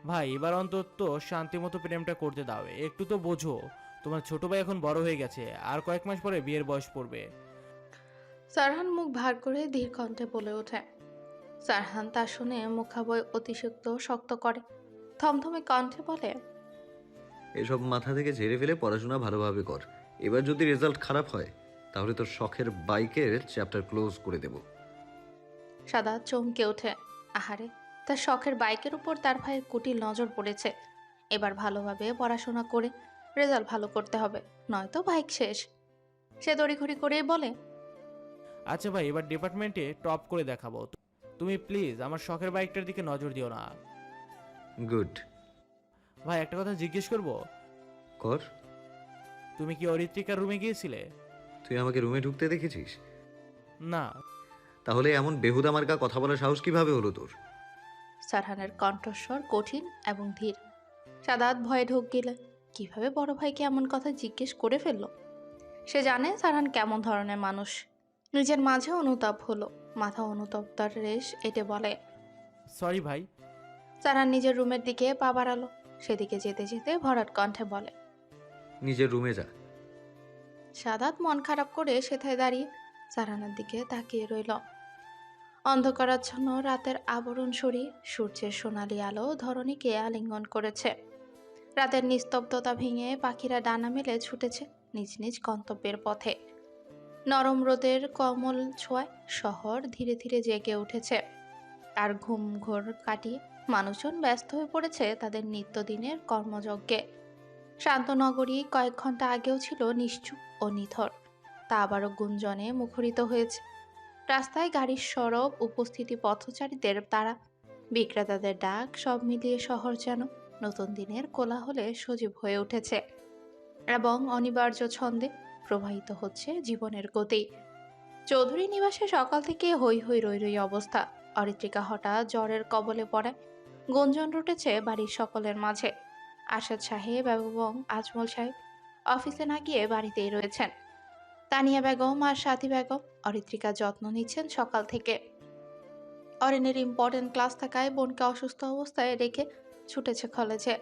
ভাই এবার অন্তত শান্তি মতো প্রেমটা করতে দাও, একটু তো বোঝো। তোমার ছোট ভাই এখন বড় হয়ে গেছে, আর কয়েক মাস পরে বিয়ের বয়স পড়বে। সারহান মুখ ভার করে ধীর কণ্ঠে বলে ওঠে। সারহান তা শুনে মুখাবয় অতিরিক্ত শক্ত করে, থমথমে কণ্ঠে বলে, এসব মাথা থেকে ঝেড়ে ফেলে পড়াশোনা ভালোভাবে কর। এবার যদি রেজাল্ট খারাপ হয় তাহলে তোর শখের বাইকের চ্যাপ্টার ক্লোজ করে দেব। সাদা চমকে ওঠে। আহারে, তার শখের বাইকের উপর তার ভাইয়ের কুটিল নজর পড়েছে। এবার ভালোভাবে পড়াশোনা করে রেজাল্ট ভালো করতে হবে, নয়তো বাইক শেষ। সে তড়িঘড়ি করেই বলে, আচ্ছা ভাই, এবার ডিপার্টমেন্টে টপ করে দেখাবো। তুমি প্লিজ আমার শখের বাইকটার দিকে নজর দিও না। গুড। ভাই একটা কথা জিজ্ঞেস করবো, কর। তুমি কি অরিত্রিকার রুমে গিয়েছিলে? তুই আমাকে রুমে ঢুকতে দেখেছিস? না। তাহলে এমন বেহুদা মার্কা কথা বলার সাহস কিভাবে হলো তোর? সারহানের কণ্ঠস্বর কঠিন এবং ধীর। সাদাত ভয়ে ঢোক গেলে কিভাবে বড় ভাইকে এমন কথা জিজ্ঞেস করে ফেলল। সে জানে সারহান কেমন ধরনের মানুষ। নিজের মাঝে অনুতাপ হলো, মাথা অনুতপ্তার রেশ এটে বলে, সরি ভাই। সারহান নিজের রুমের দিকে পা বাড়ালো। সেদিকে যেতে যেতে ভরাট কণ্ঠে বলে, নিজের রুমে যা। সাদাত মন খারাপ করে সেথায় দাঁড়িয়ে সারহানের দিকে তাকিয়ে রইল। অন্ধকারাচ্ছন্ন রাতের আবরণ সরিয়ে সূর্যের সোনালি আলো ধরণীকে আলিঙ্গন করেছে। রাতের নিস্তব্ধতা ভেঙে পাখিরা ডানা মেলে ছুটেছে নিজ নিজ গন্তব্যের পথে। নরম রোদের কমল ছোঁয়ায় শহর ধীরে ধীরে জেগে উঠেছে। আর ঘুম ঘোর কাটিয়ে মানুষজন ব্যস্ত হয়ে পড়েছে তাদের নিত্যদিনের কর্মযজ্ঞে। শান্ত নগরী কয়েক ঘন্টা আগেও ছিল নিশ্চুপ ও নিথর, তা আবারও গুঞ্জনে মুখরিত হয়েছে। রাস্তায় গাড়ির সরব, উপস্থিতি পথচারীদের তারা, বিক্রেতাদের ডাক, সব মিলিয়ে শহর যেন নতুন দিনের কোলাহলে সজীব হয়ে উঠেছে এবং অনিবার্য ছন্দে প্রবাহিত হচ্ছে জীবনের গতি। চৌধুরী নিবাসে সকাল থেকে হই হই রই রই অবস্থা। অরিত্রিকা হঠাৎ জ্বরের কবলে পড়ে গুঞ্জন রটেছে বাড়ির সকলের মাঝে। আসাদ সাহেব এবং আজমল সাহেব অফিসে না গিয়ে বাড়িতেই রয়েছেন। তানিয়া বেগম আর সাথী বেগম অরিত্রিকার যত্ন নিচ্ছেন সকাল থেকে। অরিনের ইম্পর্টেন্ট ক্লাস থাকায় বোনকে অসুস্থ অবস্থায় রেখে ছুটেছে কলেজে।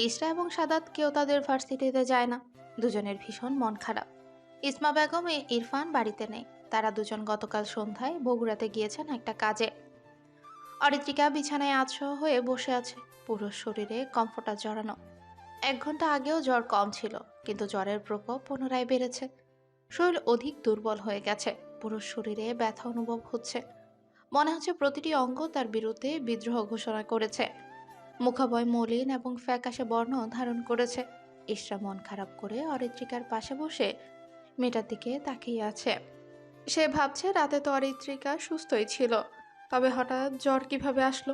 ইসরা এবং সাদাত কেউ তাদের ভার্সিটিতে যায় না। দুজনের ভীষণ মন খারাপ। ইসমা বেগম ইরফান বাড়িতে নেই। তারা দুজন গতকাল সন্ধ্যায় বগুড়াতে গিয়েছেন একটা কাজে। অরিত্রিকা বিছানায় আছড় হয়ে বসে আছে, পুরো শরীরে কমফোর্টার জড়ানো। 1 ঘন্টা আগেও জ্বর কম ছিল, কিন্তু জ্বরের প্রকোপ পুনরায় বেড়েছে। শরীর অধিক দুর্বল হয়ে গেছে, পুরো শরীরে ব্যথা অনুভব হচ্ছে। মনে হচ্ছে প্রতিটি অঙ্গ তার বিরুদ্ধে বিদ্রোহ ঘোষণা করেছে। মুখাবয় মলিন এবং ফ্যাকাশে বর্ণ ধারণ করেছে। ইশরা মন খারাপ করে অরিত্রিকার পাশে বসে মেয়েটার দিকে তাকিয়ে আছে। সে ভাবছে রাতে তো অরিত্রিকা সুস্থই ছিল, তবে হঠাৎ জ্বর কিভাবে আসলো।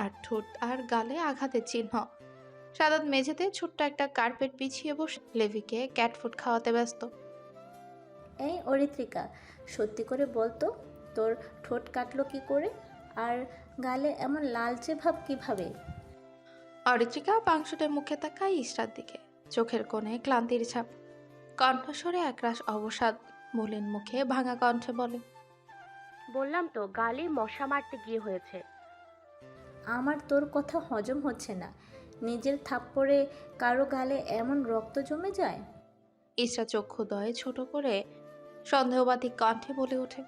আর ঠোঁট আর গালে আঘাতের চিহ্ন। সাদাত মেঝেতে ছোট্ট একটা কার্পেট বিছিয়ে বসে লেভিকে ক্যাট ফুড খাওয়াতে ব্যস্ত। এই অরিত্রিকা, সত্যি করে বল তো, তোর ঠোঁট কাটলো কি করে? আর গালে এমন লালচে ভাব কিভাবে? অরিত্রিকা পাংশুটে মুখে তাকায় ইশরার দিকে, চোখের কোণে ক্লান্তির ছাপ, কণ্ঠস্বরে একরাশ অবসাদ। মলিন মুখে ভাঙা কণ্ঠে বলে, বললাম তো গালে মশা মারতে গিয়ে হয়েছে। আমার তোর কথা হজম হচ্ছে না। নিজের থাপ্পড়ে কারো গালে এমন রক্ত জমে যায়? ইশরা চক্ষুদয় ছোট করে সন্দেহবাদী কণ্ঠে বলে ওঠে।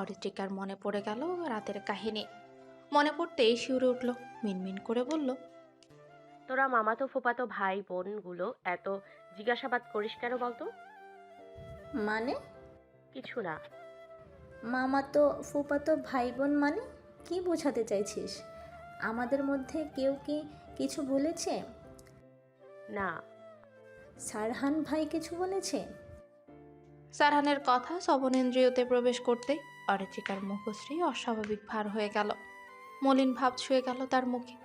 অরিত্রিকার মনে পড়ে গেল রাতের কাহিনী। মনে পড়তেই শিউরে উঠল, মিনমিন করে বলল, তোরা মামাতো ফুপাতো ভাই বোনগুলো এত জিজ্ঞাসাবাদ করিস কেন বলতো? মানে? কিছু না। মামাতো ফুপাতো ভাই বোন মানে কি বোঝাতে চাইছিস? আমাদের মধ্যে কেউ কি কিছু বলেছে? না। সারহান ভাই কিছু বলেছে? সারহানের কথা শ্রবণেন্দ্রিয়তে প্রবেশ করতে অরিত্রিকার মুখশ্রী অস্বাভাবিক ভার হয়ে গেল। মলিন ভাব ছুঁয়ে গেল তার মুখে।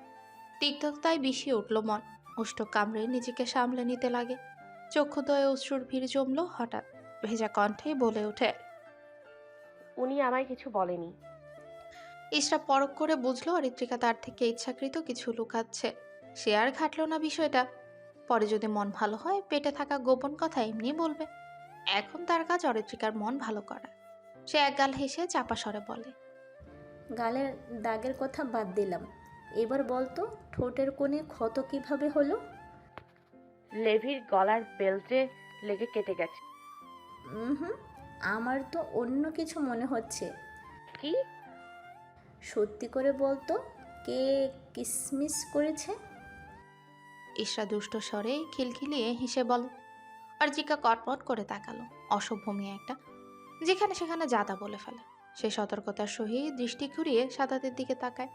তিক্ততায় বিষিয়ে উঠল মন। ওষ্ঠ কামড়ে নিজেকে সামলে নিতে লাগে। চক্ষুদয়ে অশ্রুর ভিড় জমল হঠাৎ। ভেজা কণ্ঠেই বলে ওঠে, উনি আমায় কিছু বলেনি। ইশরা পরখ করে বুঝলো অরিত্রিকা তার থেকে ইচ্ছাকৃত কিছু লুকাচ্ছে। সে আর ঘাটল না বিষয়টা। পরে যদি মন ভালো হয় পেটে থাকা গোপন কথা এমনি বলবে। এখন তার কাজ অরিত্রিকার মন ভালো করা। সে একগাল হেসে চাপা স্বরে বলে, গালের দাগের কথা বাদ দিলাম, এবার বল তো ঠোঁটের কোণে ক্ষত কিভাবে হলো? লেভির গলার বেল্টে লেগে কেটে গেছে। হুম, আমার তো অন্য কিছু মনে হচ্ছে। কি? সত্যি করে বল তো, কে কিসমিস করেছে? ইশরা দুষ্ট স্বরে খিলখিলিয়ে হেসে বল। অর্চিকা কটমট করে তাকালো। অসভ্য মেয়ে একটা, যেখানে সেখানে যাতা বলে ফেলে। সে সতর্কতার সহিত দৃষ্টি ঘুরিয়ে সাদাতের দিকে তাকায়।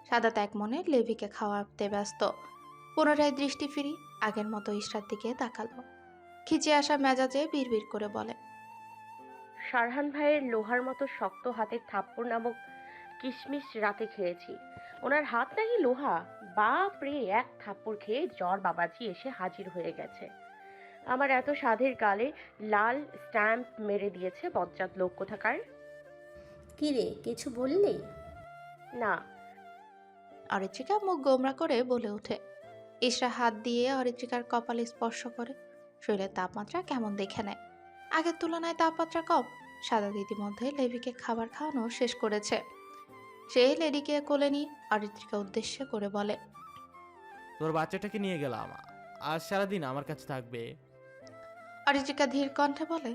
সাদাত এক মনে লেভিকে খাওয়াতে ব্যস্ত। পুনরায় দৃষ্টি ফিরি আগের মতো ইশরার দিকে তাকালো। খিচে আসা মেজাজে বিড়বিড় করে বলে, শারহান ভাইয়ের লোহার মতো শক্ত হাতের থাপ্পড় নামক কিশমিশ রাতে খেয়েছি। ওনার হাত নাকি লোহা। বাপ রে, এক থাপ্পড় খেয়ে জ্বর বাবাজি এসে হাজির হয়ে গেছে। আমার এত সাধের গালে লাল স্ট্যাম্প মেরে দিয়েছে বজ্জাত লোক কোথাকার। কি রে, কিছু বললি? না। অরিত্রিকা মুখ গোমরা করে বলে ওঠে। ইশরা হাত দিয়ে অরিত্রিকার কপালে স্পর্শ করে। শরীরের তাপমাত্রা কেমন দেখে নেয়। আগের তুলনায় তাপমাত্রা কম। সাদা ইতিমধ্যে লেভিকে খাবার খাওয়ানো শেষ করেছে। সে লেডিকে কোলে নিয়ে অরিত্রিকা উদ্দেশ্য করে বলে, তোর বাচ্চাটাকে নিয়ে গেলাম, আজ সারাদিন আমার কাছে থাকবে। অরিত্রিকা ধীর কণ্ঠে বলে,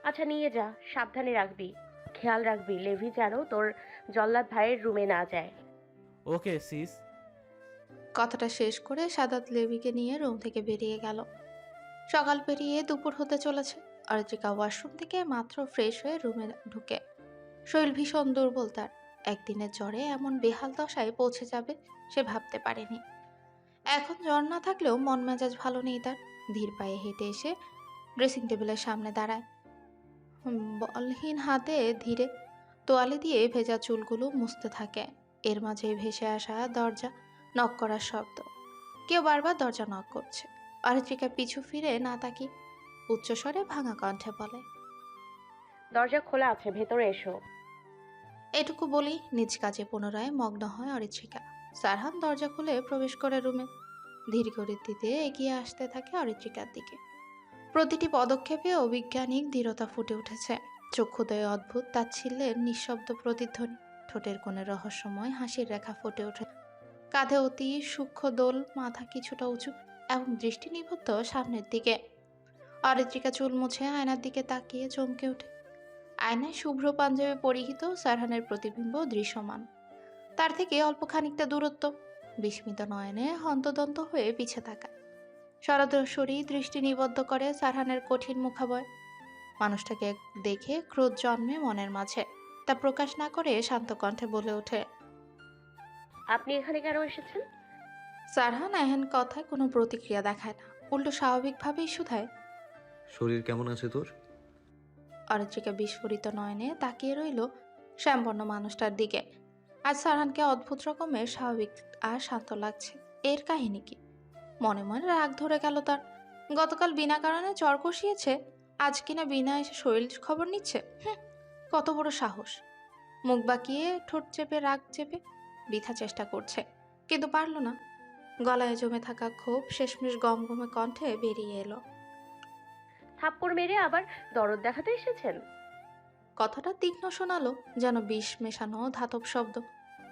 আচ্ছা নিয়ে যা, সাবধানে রাখবি, খেয়াল রাখবি লেভি যেন তোর জল্লাদ ভাইয়ের রুমে না যায়। ওকে সিস। কথাটা শেষ করে সাদাত লেভিকে নিয়ে রুম থেকে বেরিয়ে গেল। সকাল পেরিয়ে দুপুর হতে চলেছে। অরিত্রিকা ওয়াশরুম থেকে মাত্র ফ্রেশ হয়ে রুমে ঢুকে। শরীর ভীষণ দুর্বল তার। একদিনের জ্বরে এমন বেহাল দশায় পৌঁছে যাবে সে ভাবতে পারেনি। এখন জ্বর না থাকলেও মন মেজাজ ভালো নেই তার। ধীর পায়ে হেঁটে এসে ড্রেসিং টেবিলের সামনে দাঁড়ায়। বলহীন হাতে ধীরে তোয়ালে দিয়ে ভেজা চুলগুলো মুছতে থাকে। এর মাঝে ভেসে আসা দরজা নক করার শব্দ। কেউ বারবার দরজা নক করছে। অরিত্রিকা পিছু ফিরে না তাকিয়ে উচ্চস্বরে ভাঙা কণ্ঠে বলে, দরজা খোলা আছে, ভেতরে এসো। এটুকু বলি নিজ কাজে পুনরায় মগ্ন হয় অরিত্রিকা। সারহান দরজা খুলে প্রবেশ করে রুমে। ধীর গতিতে এগিয়ে আসতে থাকে অরিত্রিকার দিকে। প্রতিটি পদক্ষেপে অবিজ্ঞানিক দৃঢ়তা ফুটে উঠেছে। চক্ষুদয়ে অদ্ভুত তাচ্ছিল্যের নিঃশব্দ প্রতিধ্বনি। ঠোঁটের কোণে রহস্যময় হাসির রেখা ফুটে ওঠে। কাঁধে অতি সূক্ষ্ম দোল, মাথা কিছুটা উঁচু এবং দৃষ্টি নিবদ্ধ সামনের দিকে। অরিত্রিকা চুল মুছে আয়নার দিকে তাকিয়ে চমকে ওঠে। আয়নায় শুভ্র পাঞ্জাবি পরিহিত সারহানের প্রতিবিম্ব দৃশ্যমান। তার থেকে অল্প খানিকটা দূরত্ব। বিস্মিত নয়নে হন্তদন্ত হয়ে পিছে তাকায়। সরাসরি দৃষ্টি নিবদ্ধ করে সারহানের কঠিন মুখাবয়। মানুষটাকে দেখে ক্রোধ জন্মে মনের মাঝে। তা প্রকাশ না করে শান্ত কণ্ঠে বলে ওঠে, আপনি এখানে কেন এসেছেন? সারহান এহেন কথায় কোনো প্রতিক্রিয়া দেখায় না, উল্টো স্বাভাবিকভাবেই শুধায়। শরীর কেমন আছে তোর? অরিত্রিকা বিস্ফোরিত নয়নে তাকিয়ে রইল শ্যামবর্ণ মানুষটার দিকে। আজ সারহানকে অদ্ভুত রকমের স্বাভাবিক আর শান্ত লাগছে। এর কাহিনী কি? মনে মনে রাগ ধরে গেল তার। গতকাল বিনা কারণে জ্বর কষিয়েছে, আজ কিনা বিনা এসে শরীর খবর নিচ্ছে। কত বড় সাহস! মুখ বাঁকিয়ে ঠোঁট চেপে রাগ চেপে বৃথা চেষ্টা করছে, কিন্তু পারল না। গলায় জমে থাকা ক্ষোভ শেষমেশ গমগমে কণ্ঠে বেরিয়ে এলো। থাপ্পড় মেরে আবার দরদ দেখাতে এসেছেন? কথাটা তীক্ষ্ণ শোনালো, যেন বিষ মেশানো ধাতব শব্দ।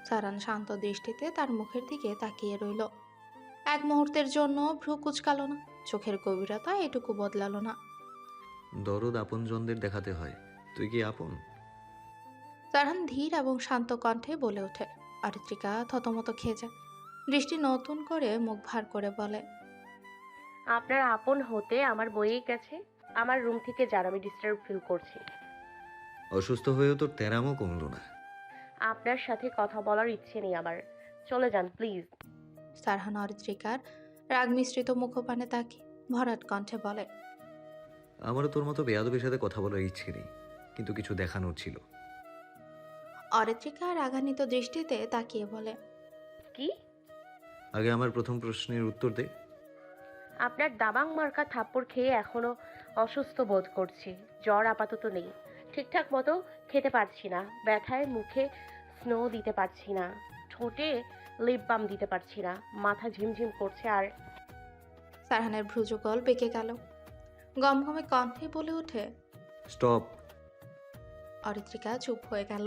সারান শান্ত দৃষ্টিতে তার মুখের দিকে তাকিয়ে রইল। এক মুহূর্তের জন্য ভ্রু কুচকালো না, চোখের গভীরতা এটুকু বদলালো না। দরদ আপনজনদের দেখাতে হয়, তুই কি আপন? সারহান ধীর এবং শান্ত কণ্ঠে বলে ওঠে। অরিত্রিকা থতমত খেয়ে যায়। দৃষ্টি নতুন করে মুখ ভার করে বলে, আপনার আপন হতে আমার বইয়ে গেছে। আমার রুম থেকে যান, আমি ডিস্টার্ব ফিল করছি। অসুস্থ হয়েও তোর তেরামও কমলো না। আপনার সাথে কথা বলার ইচ্ছে নেই আমার, চলে যান প্লিজ। সারহান অরিত্রিকার রাগ মিশ্রিত মুখপানে তাকিয়ে ভরাট কণ্ঠে বলে, আমারও তোর মতো বেয়াদবের সাথে কথা বলার ইচ্ছে নেই, কিন্তু কিছু দেখানোর ছিল। অরিত্রিকা রাগান্বিত দৃষ্টিতে তাকিয়ে বলে, কি? আগে আমার প্রথম প্রশ্নের উত্তর দে। আপনার দাবাং মার্কা থাপ্পড় খেয়ে এখনো অসুস্থ বোধ করছি। জ্বর আপাতত নেই, ঠিকঠাক মতো খেতে পারছি না, ব্যথায় মুখে স্নো দিতে পারছি না, ঠোঁটে লিপ বাম দিতে পারছি না, মাথা ঝিমঝিম করছে। আর সারহানের ভ্রুযুগল বেঁকে গেল। গমগমে কণ্ঠে বলে ওঠে। স্টপ। অরিত্রিকা চুপ হয়ে গেল।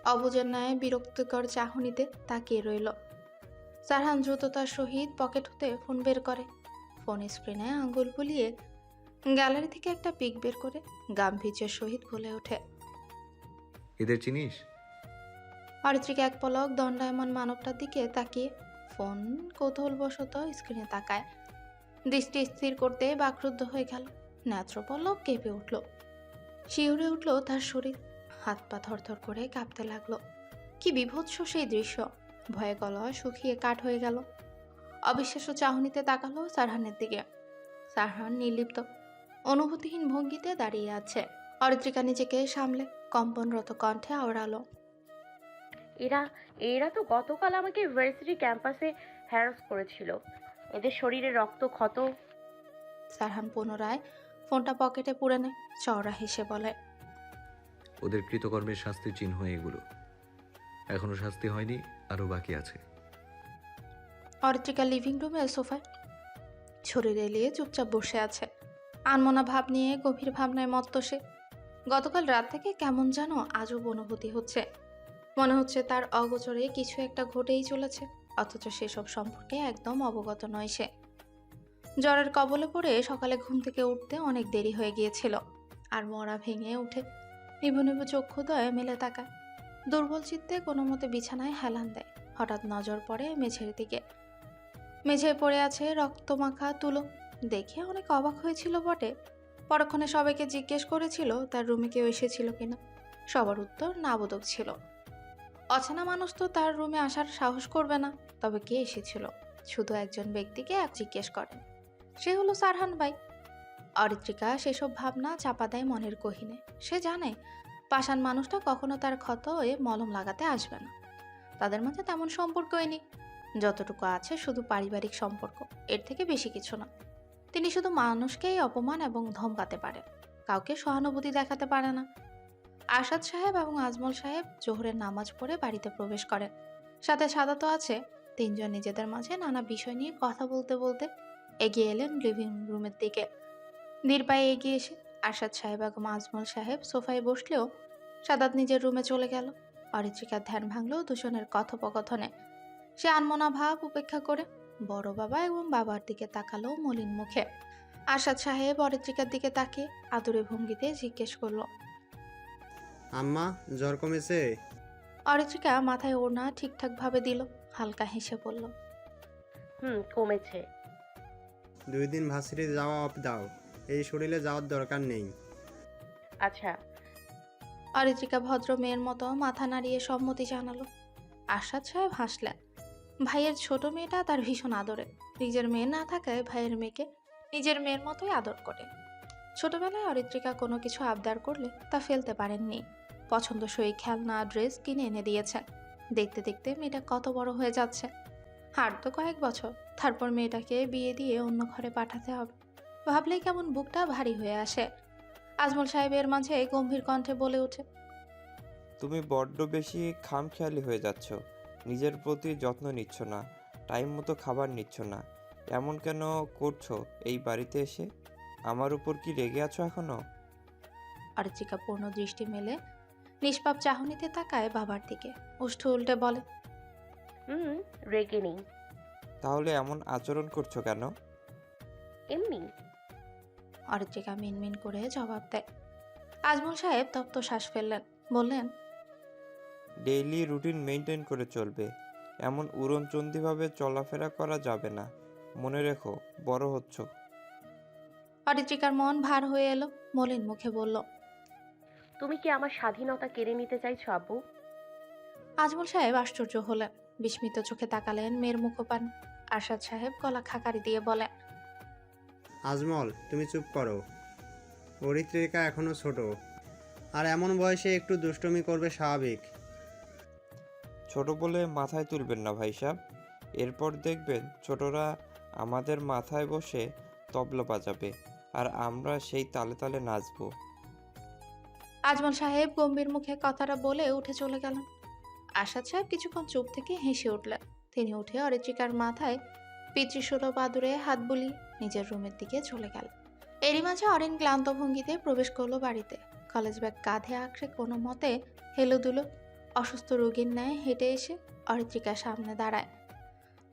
অবুজের ন্যায় বিরক্তিকর চাহনিতে তাকিয়ে রইল। সারহান দ্রুততার সহিত পকেট হতে ফোন বের করে। ফোন স্ক্রিনে আঙ্গুল বুলিয়ে গ্যালারি থেকে একটা পিক বের করে গাম্ভীর্যের সহিত বলে ওঠে। এদের চিনিস? অরিত্রিকা এক পলক দণ্ডায়মান মানবটার দিকে তাকিয়ে ফোন কৌতূহলবশত স্ক্রিনে তাকায়। দৃষ্টি স্থির করতে বাকরুদ্ধ হয়ে গেল। নেত্রপল্লব কেঁপে উঠল, শিউরে উঠল তার শরীর, হাত পা থরথর করে কাঁপতে লাগলো। কি বিভৎস সেই দৃশ্য! ভয়ে গলা শুকিয়ে কাঠ হয়ে গেল। অবিশ্বাস্য চাহনিতে তাকালো সারহানের দিকে। সারহান নির্লিপ্ত, অনুভূতিহীন ভঙ্গিতে দাঁড়িয়ে আছে। অরিত্রিকা নিজেকে সামলে কম্পনরত কণ্ঠে আওড়ালো। এরা এরা তো গতকাল আমাকে ইউনিভার্সিটি ক্যাম্পাসে হ্যারাস করেছিল। এদের শরীরে রক্ত ক্ষত। সারহান পুনরায় ফোনটা পকেটে পুরে নেয়, চওড়া হেসে বলে। ওদের কৃতকর্মের শাস্তির চিহ্ন এগুলো। এখনো শাস্তি হয়নি, আরও বাকি আছে। অরিত্রিকা লিভিং রুমের সোফায় শরীর এলিয়ে চুপচাপ বসে আছে। আনমনা ভাব নিয়ে গভীর ভাবনায় মত্ত সে। গতকাল রাত থেকে কেমন যেন আজব অনুভূতি হচ্ছে। মনে হচ্ছে তার অগোচরে কিছু একটা ঘটেই চলেছে, অথচ সেসব সম্পর্কে একদম অবগত নয় সে। জ্বরের কবলে পড়ে সকালে ঘুম থেকে উঠতে অনেক দেরি হয়ে গিয়েছিল। আর মরা ভেঙে উঠে নিভু নিভু চক্ষুদয়ে মেলে তাকায়। দুর্বল চিত্তে কোনো মতে বিছানায় হেলান দেয়। হঠাৎ নজর পড়ে মেঝের দিকে। মেঝেয় পড়ে আছে রক্তমাখা তুলো। দেখে অনেক অবাক হয়েছিল বটে। পরক্ষণে সবাইকে জিজ্ঞেস করেছিল তার রুমে কেউ এসেছিল কিনা। সবার উত্তর নাবোধক ছিল। অচেনা মানুষ তো তার রুমে আসার সাহস করবে না। তবে কে এসেছিল? শুধু একজন ব্যক্তিকে জিজ্ঞেস করেন, সে হলো সারহান ভাই। অরিত্রিকা সেসব ভাবনা চাপা দেয় মনের গহীনে। সে জানে পাষাণ মানুষটা কখনো তার ক্ষত হয়ে মলম লাগাতে আসবে না। তাদের মাঝে তেমন সম্পর্কই নেই। যতটুকু আছে শুধু পারিবারিক সম্পর্ক, এর থেকে বেশি কিছু না। তিনি শুধু মানুষকেই অপমান এবং ধমকাতে পারেন, কাউকে সহানুভূতি দেখাতে পারে না। আরশাদ সাহেব এবং আজমল সাহেব জোহরের নামাজ পড়ে বাড়িতে প্রবেশ করেন। সাথে সাদাতও আছে। তিনজন নিজেদের মাঝে নানা বিষয় নিয়ে কথা বলতে বলতে এগিয়ে এলেন লিভিং রুমের দিকে। ধীর পায়ে এগিয়ে এসে আরশাদ সাহেব এবং আজমল সাহেব সোফায় বসলেও সাদাত নিজের রুমে চলে গেল। অরিত্রিকার ধ্যান ভাঙল দুজনের কথোপকথনে। সে আনমনা ভাব উপেক্ষা করে বড় বাবা এবং বাবার দিকে তাকালো মলিন মুখে। আরশাদ সাহেব অরিত্রিকার দিকে তাকিয়ে আদুরে ভঙ্গিতে জিজ্ঞেস করলো, আম্মা, জ্বর কমেছে? অরিত্রিকা মাথায় ওড়না ঠিকঠাক ভাবে দিল, হালকা হেসে বলল, কমেছে। 2 দিন ভার্সিটি যাওয়া অফ দাও, এই শরীরে যাওয়ার দরকার নেই। আচ্ছা। অরিত্রিকা ভদ্র মেয়ের মতো মাথা নাড়িয়ে সম্মতি জানালো। আরশাদ সাহেব হাসলেন। ভাইয়ের ছোট মেয়েটা তার ভীষণ আদরে। নিজের মেয়ে না থাকায় ভাইয়ের মেয়েকে নিজের মেয়ের মতোই আদর করে। ছোটবেলায় অরিত্রিকা কোনো কিছু আবদার করলে তা ফেলতে পারেননি। পছন্দসই খেলনা ড্রেস কিনে এনে দিয়েছেন। দেখতে দেখতে মেয়েটা কত বড় হয়ে যাচ্ছে। আর তো কয়েক বছর, তারপর মেয়েটাকে বিয়ে দিয়ে অন্য ঘরে পাঠাতে হবে। ভাবলেই কেমন বুকটা ভারী হয়ে আসে। আজমল সাহেবের মাঝে গম্ভীর কণ্ঠে বলে ওঠে, তুমি বড্ড বেশি খামখেয়ালি হয়ে যাচ্ছ। নিজের প্রতি যত্ন নিচ্ছ না, টাইম মতো খাবার নিচ্ছ না। এমন কেন করছো এই বাড়িতে এসে? আমার উপর কি রেগে আছো এখনো? অরিত্রিকা পূর্ণ দৃষ্টি মেলে নিষ্পাপ চাহনিতে তাকায় বাবার দিকে। ওষ্ঠ উল্টে বলে, রেগে নেই। তাহলে এমন আচরণ করছো কেন? এমনি। অরিত্রিকা মিনমিন করে জবাব দেয়। আজমল সাহেব তপ্ত শ্বাস ফেললেন, বললেন, ডেইলি রুটিন মেনটেন করে চলবে। এমন উড়নচণ্ডীভাবে চলাফেরা করা যাবে না। মনে রেখো, বড় হচ্ছ। অরিত্রিকার মন ভার হয়ে এলো। মলিন মুখে বলল, তুমি কি আমার স্বাধীনতা কেড়ে নিতে চাইছো আব্বু? আজমল সাহেব আশ্চর্য হলেন। বিস্মিত চোখে তাকালেন মেয়ের মুখপানে। আরশাদ সাহেব গলা খাকারি দিয়ে বলেন, আজমল, তুমি চুপ করো। অরিত্রিকা এখনো ছোট, আর এমন বয়সে একটু দুষ্টুমি করবে স্বাভাবিক। ছোট বলে মাথায় তুলবেন না ভাই সাহেব। এরপর দেখবেন ছোটরা আমাদের মাথায় বসে তবলা বাজাবে, আর আমরা সেই তালে তালে নাচবো। আজমল সাহেব গম্ভীর মুখে কথাটা বলে উঠে চলে গেলেন। আরশাদ সাহেব কিছুক্ষণ চুপ থেকে হেসে উঠলেন। তিনি উঠে অরিত্রিকার মাথায় পিতৃসুলভ আদুরে হাত বুলিয়ে নিজের রুমের দিকে চলে গেলেন। এরই মাঝে অরিন ক্লান্ত ভঙ্গিতে প্রবেশ করলো বাড়িতে। কলেজ ব্যাগ কাঁধে আঁকড়ে কোনো মতে হেলোদুলো অসুস্থ রোগীর ন্যায় হেঁটে এসে অরিত্রিকার সামনে দাঁড়ায়।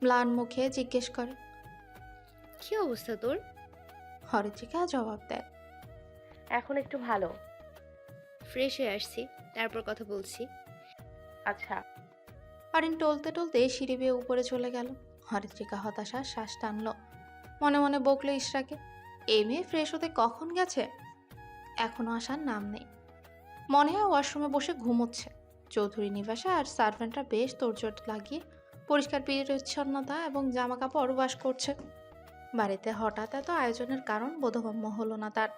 ম্লান মুখে জিজ্ঞেস করে। কি অবস্থা তোর? অরিত্রিকা জবাব দেয়। এখন একটু ভালো। ফ্রেশ হয়ে আসছি, তারপর কথা বলছি। আচ্ছা। অরিন টলতে টলতে সিঁড়ি বেয়ে উপরে চলে গেল। অরিত্রিকা হতাশার শ্বাস টানল। মনে মনে বকলো ইশরাকে, এই মেয়ে ফ্রেশ হতে কখন গেছে, এখনো আসার নাম নেই। মনে হয় ওয়াশরুমে বসে ঘুমোচ্ছে। চৌধুরী নিবাসে আর সার্ভেন্টরা বেশ তোড়জোড় লাগিয়ে পরিষ্কার পরিচ্ছন্নতা এবং জামা কাপড় ওয়াশ করছে। বাড়িতে হঠাৎ এত আয়োজনের কারণ বোধগম্য হলো না তার।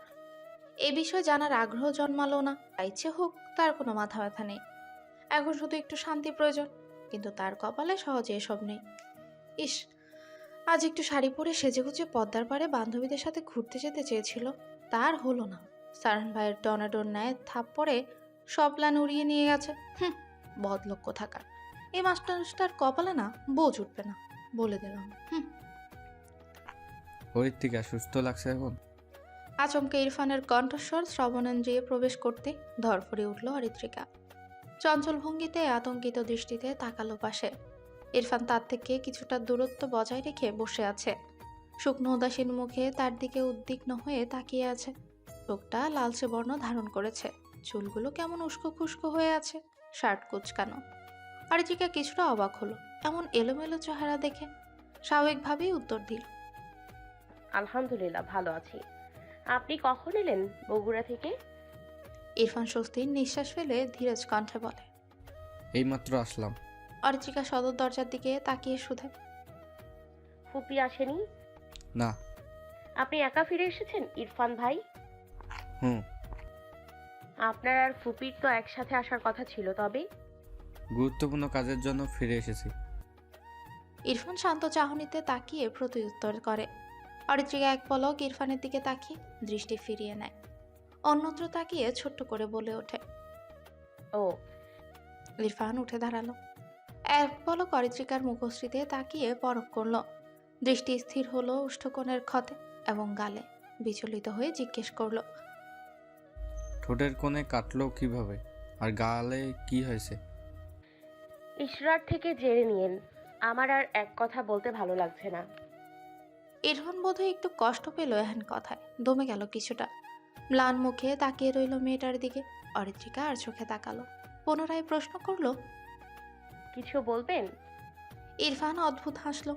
এ বিষয়ে জানার আগ্রহ জন্মালো না। ইচ্ছে হোক, তার কোনো মাথা ব্যথা নেই। এখন শুধু একটু শান্তি প্রয়োজন, কিন্তু তার কপালে সহজে এসব নেই। ইস, আজ একটু শাড়ি পরে সেজেগুজে পদ্মার পাড়ে বান্ধবীদের সাথে ঘুরতে যেতে চেয়েছিল, তার হলো না। সারান ভাইয়ের টর্নেডোর ন্যায় থাপ্পড়ে সব প্ল্যান উড়িয়ে নিয়ে গেছে। বদলোক কোথাকার। এই মাস্টারটার কপালে না বোঝ উঠবে না, বলে দিলাম। অরিত্রিকা সুস্থ লাগছে এখন? আচমকে ইরফানের কণ্ঠস্বর শ্রবণেন্দ্রিয়ে প্রবেশ করতে ধরফড়ে উঠল অরিত্রিকা। চঞ্চল ভঙ্গিতে আতঙ্কিত দৃষ্টিতে তাকালো পাশে। ইরফান তার থেকে কিছুটা দূরত্ব বজায় রেখে বসে আছে। শুকনো উদাসীন মুখে তার দিকে উদ্বিগ্ন হয়ে তাকিয়ে আছে। চোখটা লালচে বর্ণ ধারণ করেছে, চুলগুলো কেমন উস্কো খুস্কো হয়ে আছে, শার্ট কুচকানো। অরিত্রিকা কিছুটা অবাক হলো এমন এলোমেলো চেহারা দেখে। স্বাভাবিকভাবেই উত্তর দিল, আলহামদুলিল্লাহ ভালো আছি। আপনি কখন এলেন বগুড়া থেকে? ইরফান স্বস্তির নিঃশ্বাস ফেলে ধীরজ কণ্ঠে বলে। এইমাত্র আসলাম। অরিত্রিকা সদর দরজার দিকে তাকিয়ে শুধে। ফুপি আসেনি? না। আপনি একা ফিরে এসেছেন ইরফান ভাই? হুম। আপনার আর ফুপির তো একসাথে আসার কথা ছিল, তবে গুরুত্বপূর্ণ কাজের জন্য ফিরে এসেছি। ইরফান শান্ত চাহনিতে তাকিয়ে প্রত্যুত্তর করে। অরিত্রিকা এক পলক ইরফানের দিকে তাকিয়ে দৃষ্টি ফিরিয়ে নেয়। অন্যত্র তাকিয়ে ছোট্ট করে বলে ওঠে, ও। ইরফান উঠে দাঁড়ালো। এক পলক অরিত্রিকার মুখশ্রীতে তাকিয়ে পরখ করল। দৃষ্টি স্থির হলো উষ্ঠকোণের ক্ষতে এবং গালে। বিচলিত হয়ে জিজ্ঞেস করলো, ঠোঁটের কোণে কাটলো কিভাবে, আর গালে কি হয়েছে? ইশরার থেকে জেনে নিয়েন। আমার আর এক কথা বলতে ভালো লাগছে না। ইরফান বোধহয় একটু কষ্ট পেল এহেন কথায়, দমে গেল কিছুটা। ম্লান মুখে তাকিয়ে রইল মেয়েটার দিকে। অরিত্রিকা আর চোখে তাকালো। পুনরায় প্রশ্ন করলো, কিছু বলবেন? ইরফান অদ্ভুত হাসলো।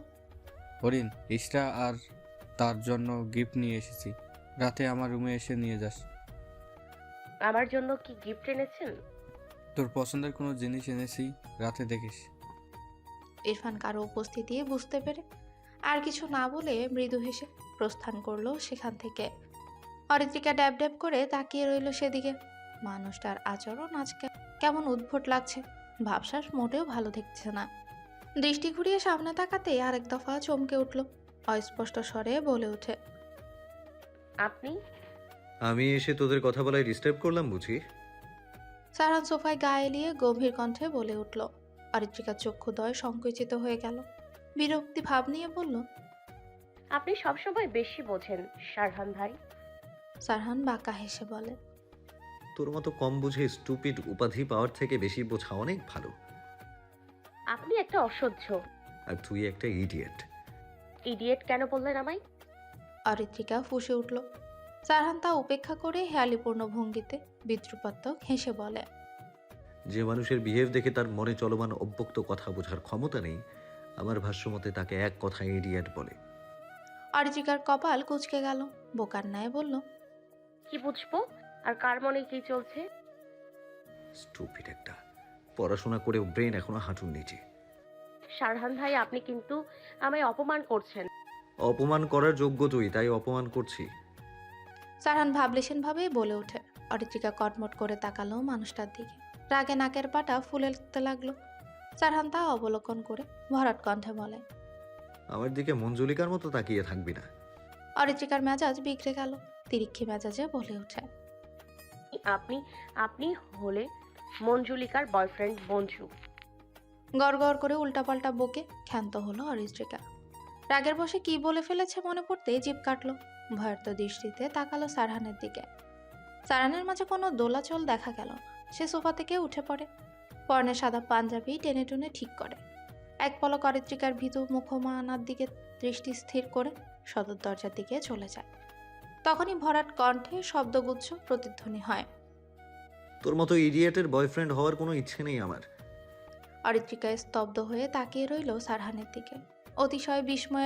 হরিণ, ইশরা আর তার জন্য গিফট নিয়ে এসেছি, রাতে আমার রুমে এসে নিয়ে যাস। আমার জন্য কি গিফট এনেছেন? তোর পছন্দের কোনো জিনিস এনেছি, রাতে দেখিস। ইরফান কারো উপস্থিতি বুঝতে পেরে আর কিছু না বলে মৃদু হেসে প্রস্থান করলো সেখান থেকে। অরিত্রিকা ড্যাব ড্যাব করে তাকিয়ে রইল সেদিকে। মানুষটার আচরণ আজকে কেমন উদ্ভট লাগছে, ভাবশ্বাস মোটেও ভালো দেখছে না। দৃষ্টি ঘুরিয়ে সামনে তাকাতেই আরেক দফা চমকে উঠল। অস্পষ্ট স্বরে বলে ওঠে, আপনি? আমি এসে তোদের কথা বলায় ডিস্টার্ব করলাম বুঝি? সারান সোফায় গায়ে এলিয়ে গম্ভীর কণ্ঠে বলে উঠল। অরিত্রিকার চক্ষুদ্বয় সংকুচিত হয়ে গেল। বিরক্তি ভাব নিয়ে বলল, আপনি সবসময় বেশি বোঝেন শারহান ভাই। সারহান বাঁকা হেসে বলে, তোর মতো কম বুঝে স্টুপিড উপাধি পাওয়ার থেকে বেশি বোঝা অনেক ভালো। আপনি একটা অসহ্য। আর তুই একটা ইডিয়েট। ইডিয়েট কেন বললেন আমায়? অরিত্রিকা ফুঁসে উঠল। সারহান তা উপেক্ষা করে হেয়ালিপূর্ণ ভঙ্গিতে বিদ্রুপাত্মক হেসে বলে, যে মানুষের বিহেভ দেখে তার মনে চলমান অব্যক্ত কথা বোঝার ক্ষমতা নেই, আমার ভাষ্যমতে তাকে এক কথায় ইডিয়েট বলে। অরিত্রিকার কপাল কুঁচকে গেল। বোকার ন্যায় বলল, কি বুঝবো? আর কার মনে কি চলছে? স্টুপিড একটা। পড়াশোনা করেও ব্রেন এখনো হাঁটুর নিচে। শারহান ভাই, আপনি কিন্তু আমায় অপমান করছেন। অপমান করার যোগ্য তুই, তাই অপমান করছি। সারহান ভাবলেশন ভাবেই বলে ওঠে। অরিত্রিকা কটমট করে তাকালো মানুষটার দিকে। রাগে নাকের পাটা ফুলেতে লাগলো। সারহান তা অবলোকন করে ভরাট কণ্ঠে বলে, আমার দিকে মঞ্জুলিকার মতো তাকিয়ে থাকবি না। অরিত্রিকার মেজাজ বিগড়ে গেল। তিরিক্ষি মেজাজে বলে ওঠে, আপনি আপনি হলে মঞ্জুলিকার বয়ফ্রেন্ড মঞ্জু। গড় গড় করে উল্টাপাল্টা বকে ক্ষান্ত হলো অরিত্রিকা। রাগের বশে কি বলে ফেলেছে মনে পড়তেই জিভ কাটলো। ভয়ার্ত দৃষ্টিতে তাকালো সারহানের দিকে। সারহানের মাঝে কোনো দোলাচল দেখা গেল না। সে সোফা থেকে উঠে পড়ে। পরনে সাদা পাঞ্জাবি টেনে টুনে ঠিক করে। এক পলক অরিত্রিকার ভীতু মুখমানার দিকে দৃষ্টি স্থির করে সদর দরজার দিকে চলে যায়। তখনই ভরাট কণ্ঠে শব্দগুচ্ছ প্রতিধ্বনি হয়। তোর মতো ইডিয়েটের বয়ফ্রেন্ড হওয়ার কোনো ইচ্ছে নেই আমার। অরিত্রিকা স্তব্ধ হয়ে তাকিয়ে রইল সারহানের দিকে। অতিশয় বিস্ময়ের